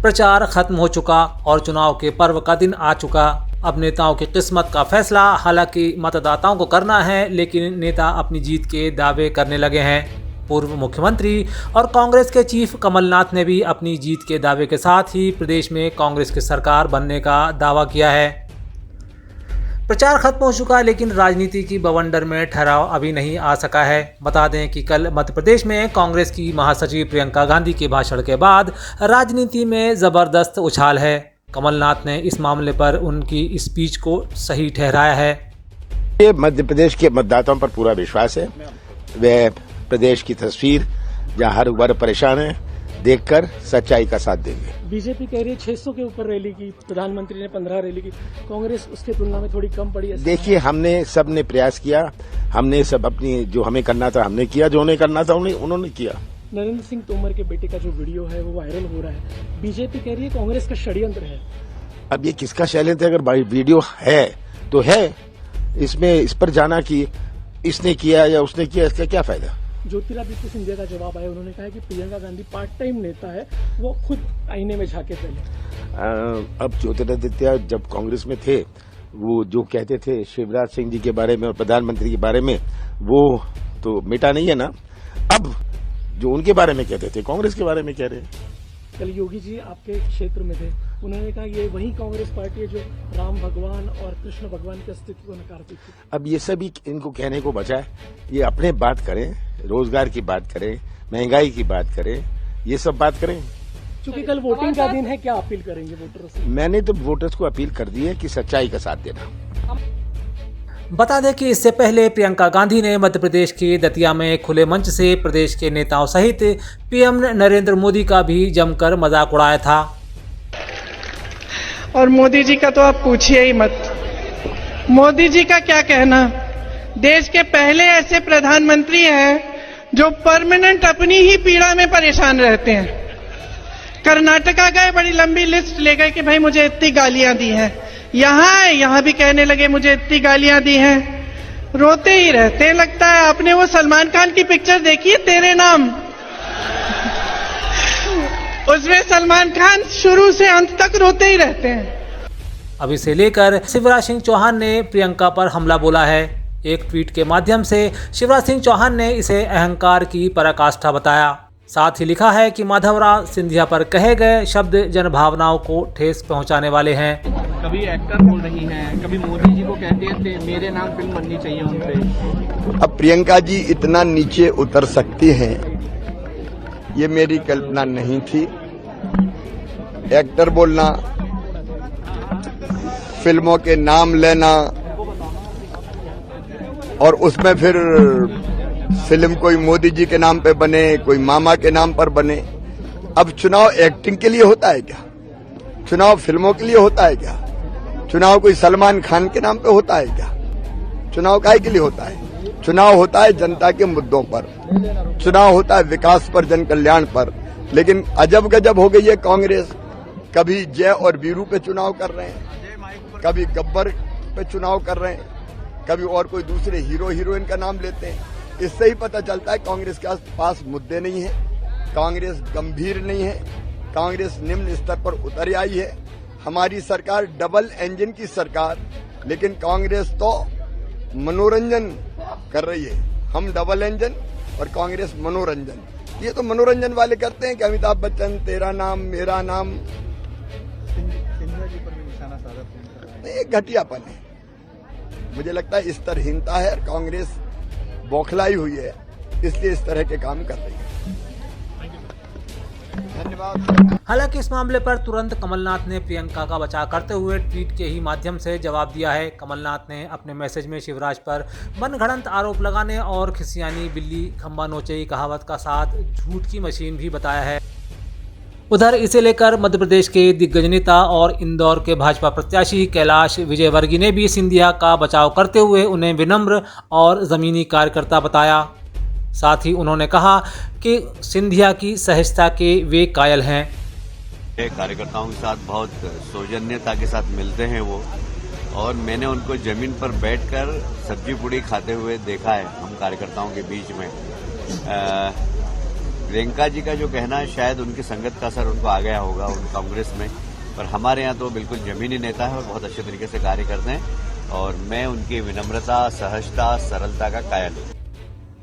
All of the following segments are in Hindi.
प्रचार खत्म हो चुका और चुनाव के पर्व का दिन आ चुका। अब नेताओं की किस्मत का फैसला हालांकि मतदाताओं को करना है, लेकिन नेता अपनी जीत के दावे करने लगे हैं। पूर्व मुख्यमंत्री और कांग्रेस के चीफ कमलनाथ ने भी अपनी जीत के दावे के साथ ही प्रदेश में कांग्रेस की सरकार बनने का दावा किया है। प्रचार खत्म हो चुका, लेकिन राजनीति की बवंडर में ठहराव अभी नहीं आ सका है। बता दें कि कल मध्य प्रदेश में कांग्रेस की महासचिव प्रियंका गांधी के भाषण के बाद राजनीति में जबरदस्त उछाल है। कमलनाथ ने इस मामले पर उनकी स्पीच को सही ठहराया है। ये मध्य प्रदेश के मतदाताओं पर पूरा विश्वास है। वे प्रदेश की तस्वीर जहाँ हर वर्ग परेशान है देखकर सच्चाई का साथ देंगे। बीजेपी कह रही है 600 के ऊपर रैली की, प्रधानमंत्री ने 15 रैली की, कांग्रेस उसके तुलना में थोड़ी कम पड़ी है। देखिए, हमने सबने प्रयास किया, हमने सब अपनी जो हमें करना था हमने किया, जो उन्हें करना था उन्होंने किया। नरेंद्र सिंह तोमर के बेटे का जो वीडियो है वो वायरल हो रहा है। बीजेपी कह रही है कांग्रेस का षड्यंत्र है। अब ये किसका षड्यंत्र है? अगर वीडियो है तो है, इसमें इस पर जाना कि इसने किया या उसने किया, इसका क्या फायदा? ज्योतिरादित्य सिंधिया का जवाब आया, उन्होंने कहा कि प्रियंका गांधी पार्ट टाइम नेता है, वो खुद आईने में झांके पहले। अब ज्योतिरादित्य जब कांग्रेस में थे, वो जो कहते थे शिवराज सिंह जी के बारे में और प्रधानमंत्री के बारे में, वो तो मिटा नहीं है ना। अब जो उनके बारे में कहते थे कांग्रेस के बारे में कह रहे हैं। कल योगी जी आपके क्षेत्र में थे, उन्होंने कहा ये वही कांग्रेस पार्टी है जो राम भगवान और कृष्ण भगवान के अस्तित्व को नकारती थी। अब ये सभी इनको कहने को बचा है, ये अपने बात करें, रोजगार की बात करें, महंगाई की बात करें, ये सब बात करें। क्योंकि कल वोटिंग का दिन है, क्या अपील करेंगे वोटर्स से? मैंने तो वोटर्स को अपील कर दी है कि सच्चाई का साथ देना। बता दें कि इससे पहले प्रियंका गांधी ने मध्य प्रदेश के दतिया में खुले मंच से प्रदेश के नेताओं सहित पीएम नरेंद्र मोदी का भी जमकर मजाक उड़ाया था। और मोदी जी का तो आप पूछिए ही मत। मोदी जी का क्या कहना, देश के पहले ऐसे प्रधानमंत्री हैं जो परमानेंट अपनी ही पीड़ा में परेशान रहते हैं। कर्नाटका गए, बड़ी लंबी लिस्ट ले गए कि भाई मुझे इतनी गालियां दी हैं, यहां भी कहने लगे मुझे इतनी गालियां दी हैं, रोते ही रहते हैं। लगता है आपने वो सलमान खान की पिक्चर देखी है तेरे नाम, उसमें सलमान खान शुरू से अंत तक रोते ही रहते हैं। अब इसे लेकर शिवराज सिंह चौहान ने प्रियंका पर हमला बोला है। एक ट्वीट के माध्यम से शिवराज सिंह चौहान ने इसे अहंकार की पराकाष्ठा बताया। साथ ही लिखा है कि माधवराव सिंधिया पर कहे गए शब्द जनभावनाओं को ठेस पहुंचाने वाले हैं। कभी एक्टर बोल रही हैं, कभी मोदी जी को कहते थे मेरे नाम फिल्म बननी चाहिए उनपे। अब प्रियंका जी इतना नीचे उतर सकती हैं, ये मेरी कल्पना नहीं थी। एक्टर बोलना, फिल्मों के नाम लेना और उसमें फिर फिल्म कोई मोदी जी के नाम पे बने, कोई मामा के नाम पर बने। अब चुनाव एक्टिंग के लिए होता है क्या? चुनाव फिल्मों के लिए होता है क्या? चुनाव कोई सलमान खान के नाम पे होता है क्या? चुनाव काहे के लिए होता है? चुनाव होता है जनता के मुद्दों पर, चुनाव होता है विकास पर, जन कल्याण पर। लेकिन अजब गजब हो गई है कांग्रेस। कभी जय और वीरू पे चुनाव कर रहे हैं, कभी गब्बर पे चुनाव कर रहे हैं, कभी और कोई दूसरे हीरो हीरोइन का नाम लेते हैं। इससे ही पता चलता है कांग्रेस के पास मुद्दे नहीं है, कांग्रेस गंभीर नहीं है, कांग्रेस निम्न स्तर पर उतर आई है। हमारी सरकार डबल इंजन की सरकार, लेकिन कांग्रेस तो मनोरंजन कर रही है। हम डबल इंजन और कांग्रेस मनोरंजन। ये तो मनोरंजन वाले करते हैं कि अमिताभ बच्चन तेरा नाम मेरा नाम। नहीं, घटियापन है। मुझे लगता है स्तरहीनता है, कांग्रेस बौखलाई हुई है, इसलिए इस तरह के काम कर रही है। धन्यवाद। हालांकि इस मामले पर तुरंत कमलनाथ ने प्रियंका का बचाव करते हुए ट्वीट के ही माध्यम से जवाब दिया है। कमलनाथ ने अपने मैसेज में शिवराज पर मनगढ़ंत आरोप लगाने और खिसियानी बिल्ली खंबा नोचे कहावत का साथ झूठ की मशीन भी बताया है। उधर इसे लेकर मध्य प्रदेश के दिग्गज नेता और इंदौर के भाजपा प्रत्याशी कैलाश विजयवर्गीय ने भी सिंधिया का बचाव करते हुए उन्हें विनम्र और जमीनी कार्यकर्ता बताया। साथ ही उन्होंने कहा कि सिंधिया की सहजता के वे कायल हैं। कार्यकर्ताओं के साथ बहुत सौजन्यता के साथ मिलते हैं वो, और मैंने उनको जमीन पर बैठकर सब्जी पूड़ी खाते हुए देखा है। हम कार्यकर्ताओं के बीच में प्रियंका जी का जो कहना है शायद उनकी संगत का असर उनको आ गया होगा उन कांग्रेस में, पर हमारे यहाँ तो बिल्कुल जमीनी नेता है और बहुत अच्छे तरीके से कार्य करते हैं और मैं उनकी विनम्रता, सहजता, सरलता का कायल हूँ।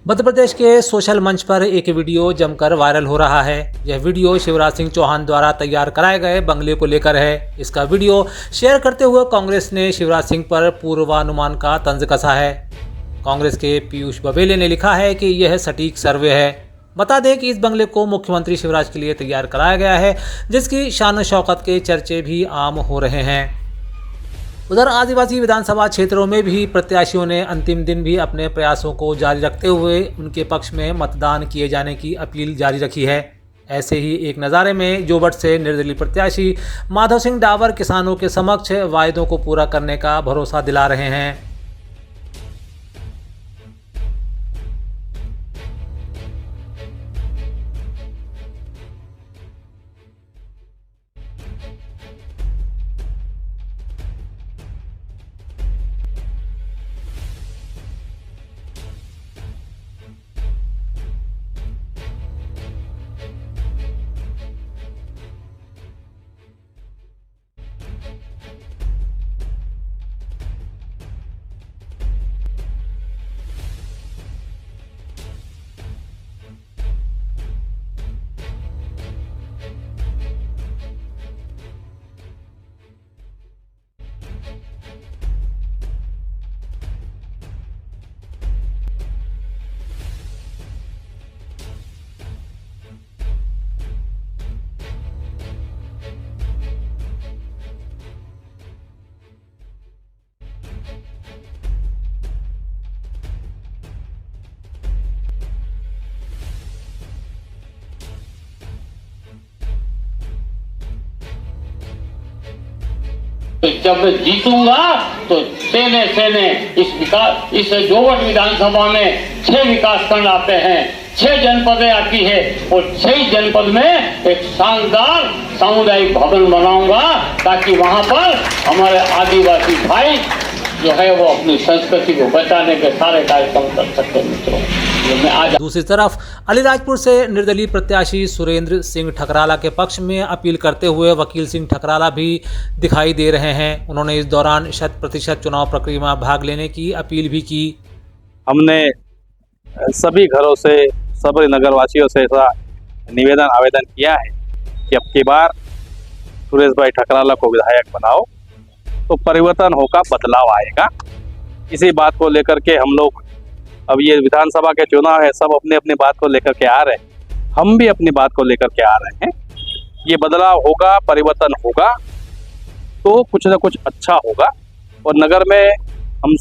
मध्य प्रदेश के सोशल मंच पर एक वीडियो जमकर वायरल हो रहा है। यह वीडियो शिवराज सिंह चौहान द्वारा तैयार कराए गए बंगले को लेकर है। इसका वीडियो शेयर करते हुए कांग्रेस ने शिवराज सिंह पर पूर्वानुमान का तंज कसा है। कांग्रेस के पीयूष बबेले ने लिखा है कि यह सटीक सर्वे है। बता दें कि इस बंगले को मुख्यमंत्री शिवराज के लिए तैयार कराया गया है, जिसकी शान शौकत के चर्चे भी आम हो रहे हैं। उधर आदिवासी विधानसभा क्षेत्रों में भी प्रत्याशियों ने अंतिम दिन भी अपने प्रयासों को जारी रखते हुए उनके पक्ष में मतदान किए जाने की अपील जारी रखी है। ऐसे ही एक नज़ारे में जोबट से निर्दलीय प्रत्याशी माधव सिंह डावर किसानों के समक्ष वायदों को पूरा करने का भरोसा दिला रहे हैं। जब जीतूंगा तो सेने इस जोवट विधानसभा में 6 विकास खंड आते हैं, 6 जनपदें आती है और 6 जनपद में एक शानदार सामुदायिक भवन बनाऊंगा ताकि वहां पर हमारे आदिवासी भाई जो है वो अपनी संस्कृति को बचाने के सारे कार्यक्रम कर सकते हैं। मित्रों, दूसरी तरफ अलीराजपुर से निर्दलीय प्रत्याशी सुरेंद्र सिंह ठकराला के पक्ष में अपील करते हुए वकील सिंह ठकराला भी दिखाई दे रहे हैं। उन्होंने इस दौरान 100% चुनाव प्रक्रिया में भाग लेने की अपील भी की। हमने सभी घरों से, सभी नगरवासियों से ऐसा निवेदन आवेदन किया है कि अब की बार सुरेश भाई ठकराला को विधायक बनाओ तो परिवर्तन होगा, बदलाव आएगा। इसी बात को लेकर के हम लोग, अब ये विधानसभा के चुनाव है, सब अपने अपनी बात को लेकर के आ रहे हैं, हम भी अपनी बात को लेकर के आ रहे हैं। ये बदलाव होगा, परिवर्तन होगा तो कुछ न कुछ अच्छा होगा। और नगर में हम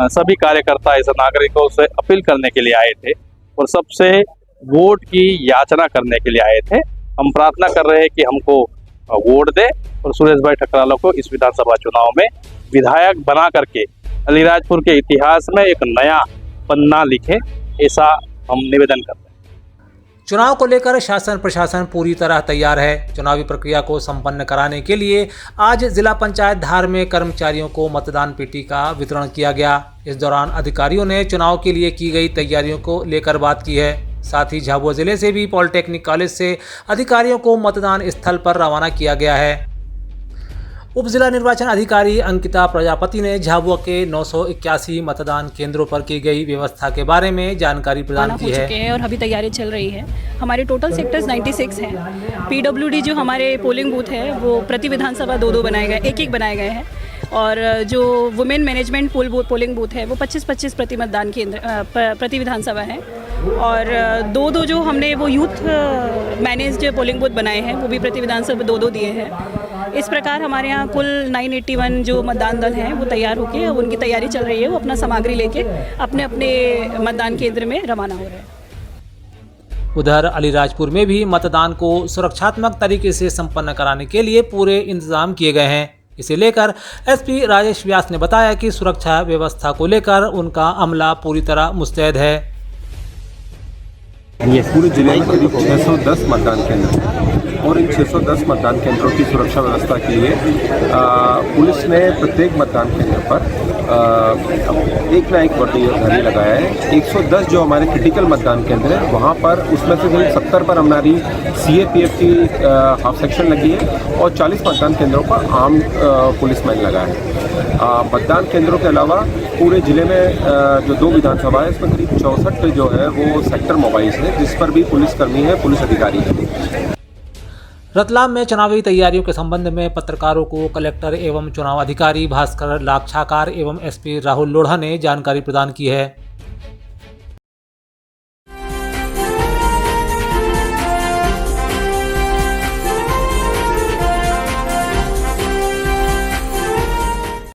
सभी कार्यकर्ता ऐसे नागरिकों से अपील करने के लिए आए थे और सबसे वोट की याचना करने के लिए आए थे। हम प्रार्थना कर रहे हैं कि हमको वोट दे और सुरेश भाई ठकराला को इस विधानसभा चुनाव में विधायक बना करके अलीराजपुर के इतिहास में एक नया पन्ना लिखे, ऐसा हम निवेदन करते हैं। चुनाव को लेकर शासन प्रशासन पूरी तरह तैयार है। चुनावी प्रक्रिया को संपन्न कराने के लिए आज जिला पंचायत धार में कर्मचारियों को मतदान पेटी का वितरण किया गया। इस दौरान अधिकारियों ने चुनाव के लिए की गई तैयारियों को लेकर बात की है। साथ ही झाबुआ जिले से भी पॉलिटेक्निक कॉलेज से अधिकारियों को मतदान स्थल पर रवाना किया गया है। उप जिला निर्वाचन अधिकारी अंकिता प्रजापति ने झाबुआ के 981 मतदान केंद्रों पर की गई व्यवस्था के बारे में जानकारी प्रदान की है। और अभी तैयारी चल रही है। हमारे टोटल सेक्टर्स 96 हैं। पीडब्ल्यूडी जो हमारे पोलिंग बूथ है वो प्रति विधानसभा 2-2 बनाए गए, एक बनाए गए हैं। और जो वुमेन मैनेजमेंट पोलिंग बूथ है वो 25-25 प्रति मतदान केंद्र प्रति विधानसभा है। और 2-2 जो हमने वो यूथ मैनेज्ड पोलिंग बूथ बनाए हैं वो भी प्रति विधानसभा 2-2 दिए हैं। इस प्रकार हमारे यहाँ कुल 981 जो मतदान दल हैं वो तैयार होकर, अब उनकी तैयारी चल रही है। वो अपना सामग्री लेके अपने अपने मतदान केंद्र में रवाना हो रहे हैं। उधर अलीराजपुर में भी मतदान को सुरक्षात्मक तरीके से संपन्न कराने के लिए पूरे इंतजाम किए गए हैं। इसे लेकर एसपी राजेश व्यास ने बताया कि सुरक्षा व्यवस्था को लेकर उनका अमला पूरी तरह मुस्तैद है। पूरे जिले में करीब 610 मतदान केंद्र हैं और इन 610 मतदान केंद्रों की सुरक्षा व्यवस्था के लिए पुलिस ने प्रत्येक मतदान केंद्र पर एक ना एक वर्दी लगाया है। 110 जो हमारे क्रिटिकल मतदान केंद्र है वहाँ पर, उसमें से करीब 70 पर हमारी CAPF की हाफ सेक्शन लगी है और 40 मतदान केंद्रों पर आम पुलिसमैन लगा है। मतदान केंद्रों के अलावा पूरे जिले में जो 2 विधानसभा है इसमें करीब 64 पे जो है वो सेक्टर मोबाइल्स है, जिस पर भी पुलिसकर्मी है, पुलिस अधिकारी है। रतलाम में चुनावी तैयारियों के संबंध में पत्रकारों को कलेक्टर एवं चुनाव अधिकारी भास्कर लाक्षाकार एवं SP राहुल लोढ़ा ने जानकारी प्रदान की है।